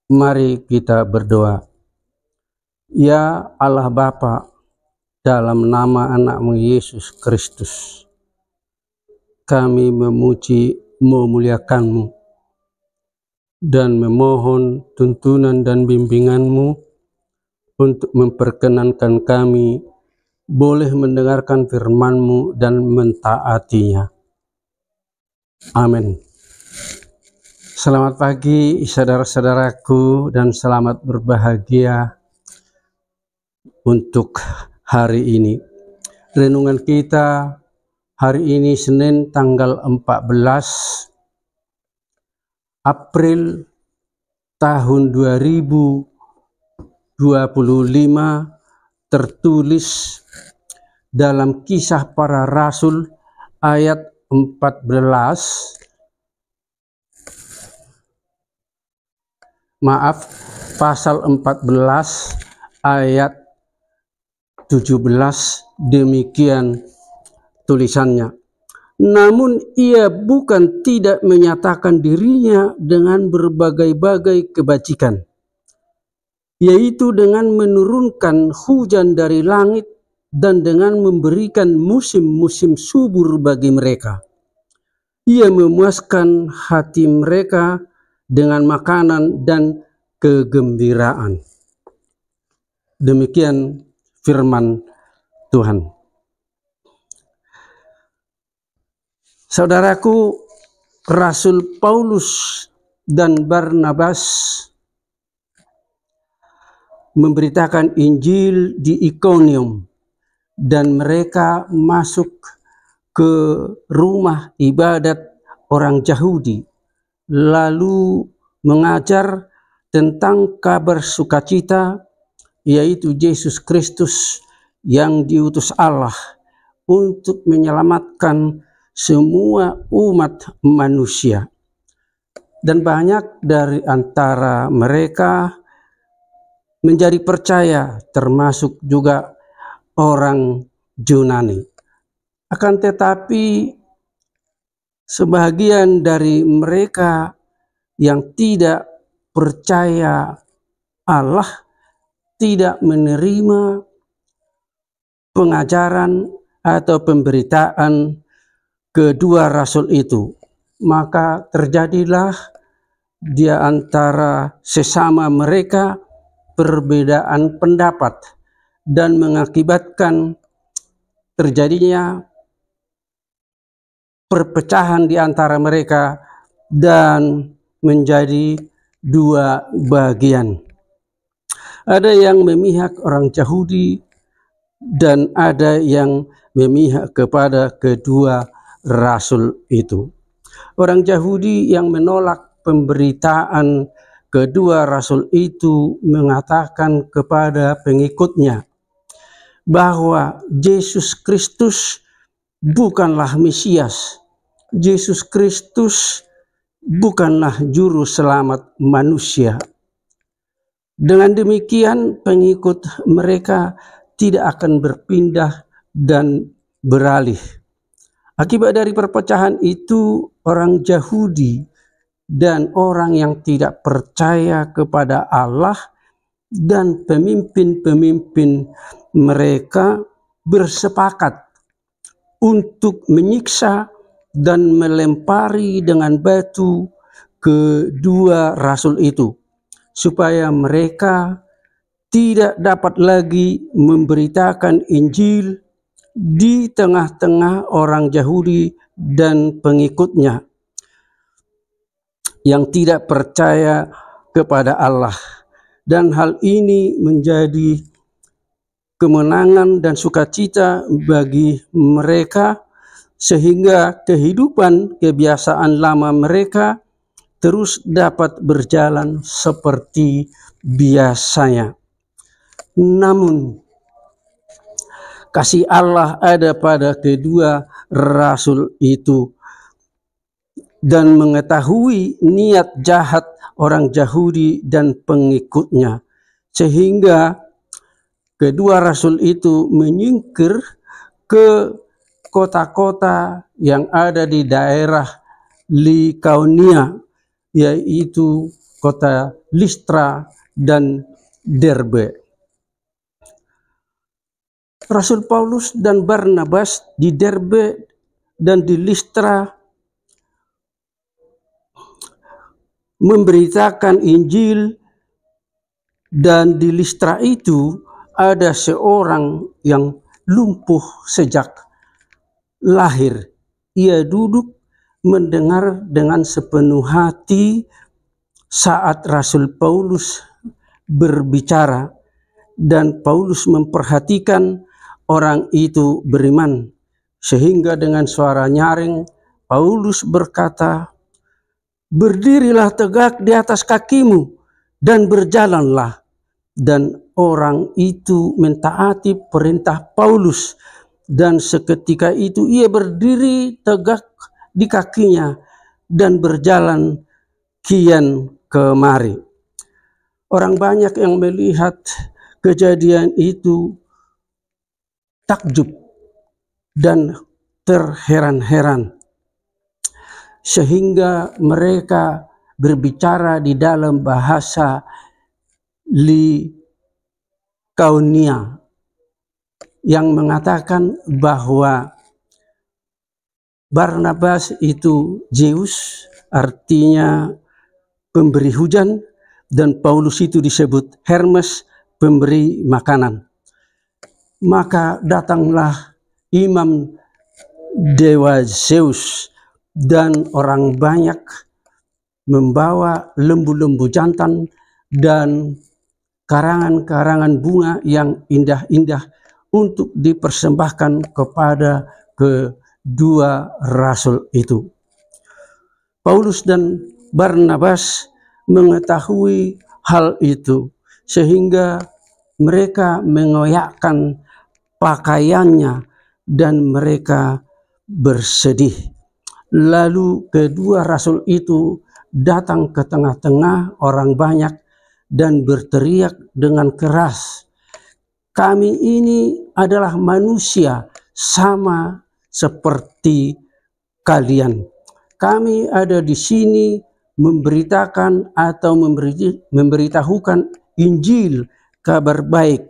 Mari kita berdoa. Ya Allah Bapa, dalam nama anak-Mu Yesus Kristus, kami memuji, memuliakan-Mu, dan memohon tuntunan dan bimbingan-Mu untuk memperkenankan kami boleh mendengarkan firman-Mu dan mentaatinya. Amin. Selamat pagi saudara-saudaraku dan selamat berbahagia untuk hari ini. Renungan kita hari ini Senin tanggal 14 April tahun 2025 tertulis dalam Kisah Para Rasul ayat 14. Pasal 14 ayat 17, demikian tulisannya. Namun ia bukan tidak menyatakan dirinya dengan berbagai-bagai kebajikan, yaitu dengan menurunkan hujan dari langit dan dengan memberikan musim-musim subur bagi mereka. Ia memuaskan hati mereka dengan makanan dan kegembiraan. Demikian firman Tuhan. Saudaraku, Rasul Paulus dan Barnabas memberitakan Injil di Ikonium dan mereka masuk ke rumah ibadat orang Yahudi, lalu mengajar tentang kabar sukacita, yaitu Yesus Kristus yang diutus Allah untuk menyelamatkan semua umat manusia. Dan banyak dari antara mereka menjadi percaya, termasuk juga orang Yunani. Akan tetapi sebagian dari mereka yang tidak percaya Allah tidak menerima pengajaran atau pemberitaan kedua rasul itu. Maka terjadilah di antara sesama mereka perbedaan pendapat dan mengakibatkan terjadinya perpecahan di antara mereka dan menjadi dua bagian. Ada yang memihak orang Yahudi dan ada yang memihak kepada kedua rasul itu. Orang Yahudi yang menolak pemberitaan kedua rasul itu mengatakan kepada pengikutnya bahwa Yesus Kristus bukanlah Mesias. Yesus Kristus bukanlah juru selamat manusia. Dengan demikian pengikut mereka tidak akan berpindah dan beralih. Akibat dari perpecahan itu, orang Yahudi dan orang yang tidak percaya kepada Allah dan pemimpin-pemimpin mereka bersepakat untuk menyiksa dan melempari dengan batu kedua rasul itu, supaya mereka tidak dapat lagi memberitakan Injil di tengah-tengah orang Yahudi dan pengikutnya yang tidak percaya kepada Allah. Dan hal ini menjadi kemenangan dan sukacita bagi mereka, sehingga kehidupan kebiasaan lama mereka terus dapat berjalan seperti biasanya. Namun kasih Allah ada pada kedua rasul itu, dan mengetahui niat jahat orang Yahudi dan pengikutnya, sehingga kedua rasul itu menyingkir ke kota-kota yang ada di daerah Likaonia, yaitu kota Listra dan Derbe. Rasul Paulus dan Barnabas di Derbe dan di Listra memberitakan Injil, dan di Listra itu ada seorang yang lumpuh sejak lahir. Ia duduk mendengar dengan sepenuh hati saat Rasul Paulus berbicara, dan Paulus memperhatikan orang itu beriman, sehingga dengan suara nyaring Paulus berkata, "Berdirilah tegak di atas kakimu dan berjalanlah." Dan orang itu mentaati perintah Paulus, dan seketika itu ia berdiri tegak di kakinya dan berjalan kian kemari. Orang banyak yang melihat kejadian itu takjub dan terheran-heran, sehingga mereka berbicara di dalam bahasa Likaonia yang mengatakan bahwa Barnabas itu Zeus, artinya pemberi hujan, dan Paulus itu disebut Hermes, pemberi makanan. Maka datanglah imam dewa Zeus dan orang banyak membawa lembu-lembu jantan dan karangan-karangan bunga yang indah-indah untuk dipersembahkan kepada kedua rasul itu. Paulus dan Barnabas mengetahui hal itu, sehingga mereka mengoyakkan pakaiannya dan mereka bersedih. Lalu kedua rasul itu datang ke tengah-tengah orang banyak dan berteriak dengan keras, "Kami ini adalah manusia sama seperti kalian. Kami ada di sini memberitakan atau memberitahukan Injil, kabar baik,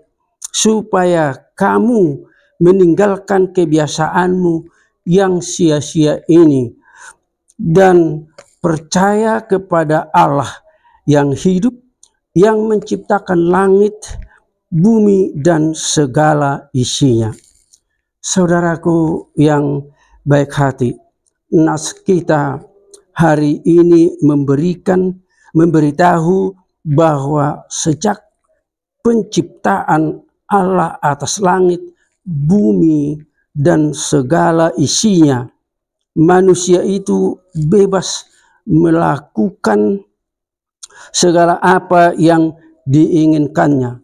supaya kamu meninggalkan kebiasaanmu yang sia-sia ini dan percaya kepada Allah yang hidup, yang menciptakan langit, bumi, dan segala isinya." Saudaraku yang baik hati, nas kita hari ini memberitahu bahwa sejak penciptaan Allah atas langit, bumi, dan segala isinya, manusia itu bebas melakukan segala apa yang diinginkannya.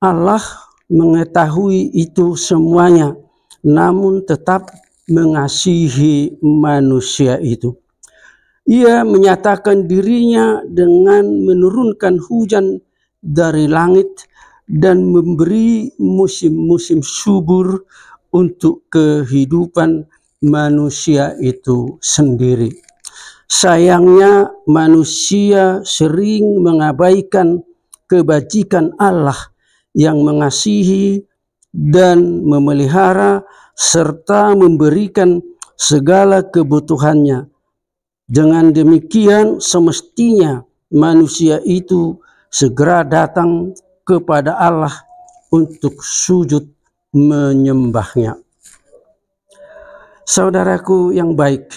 Allah mengetahui itu semuanya, namun tetap mengasihi manusia itu. Ia menyatakan dirinya dengan menurunkan hujan dari langit dan memberi musim-musim subur untuk kehidupan manusia itu sendiri. Sayangnya manusia sering mengabaikan kebajikan Allah yang mengasihi dan memelihara serta memberikan segala kebutuhannya. Dengan demikian semestinya manusia itu segera datang kepada Allah untuk sujud menyembahnya. Saudaraku yang baik,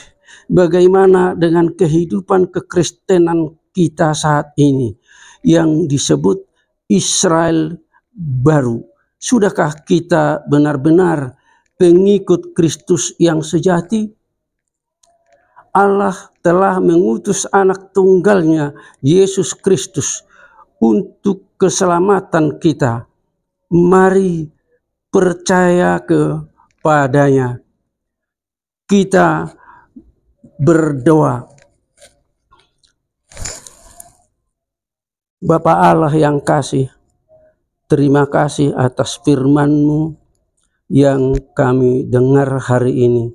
bagaimana dengan kehidupan kekristenan kita saat ini yang disebut Israel baru? Sudahkah kita benar-benar pengikut Kristus yang sejati? Allah telah mengutus anak tunggalnya, Yesus Kristus, untuk keselamatan kita. Mari percaya kepadanya. Kita berdoa. Bapa Allah yang kasih, terima kasih atas firman-Mu yang kami dengar hari ini.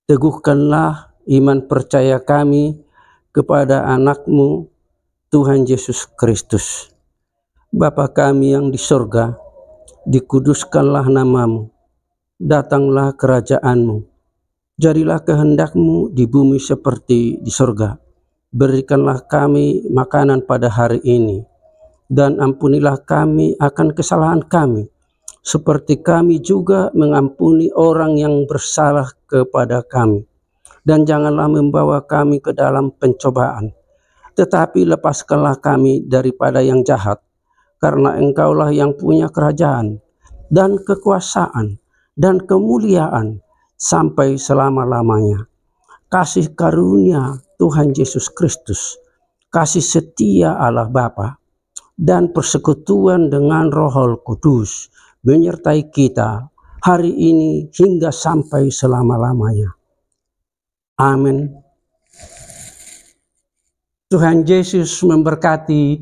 Teguhkanlah iman percaya kami kepada anak-Mu Tuhan Yesus Kristus. Bapa kami yang di sorga, dikuduskanlah namamu, datanglah kerajaanmu, jadilah kehendak-Mu di bumi seperti di sorga. Berikanlah kami makanan pada hari ini, dan ampunilah kami akan kesalahan kami, seperti kami juga mengampuni orang yang bersalah kepada kami. Dan janganlah membawa kami ke dalam pencobaan, tetapi lepaskanlah kami daripada yang jahat, karena Engkaulah yang punya kerajaan, dan kekuasaan, dan kemuliaan, sampai selama-lamanya. Kasih karunia Tuhan Yesus Kristus, kasih setia Allah Bapa, dan persekutuan dengan Roh Kudus menyertai kita hari ini hingga sampai selama-lamanya. Amin. Tuhan Yesus memberkati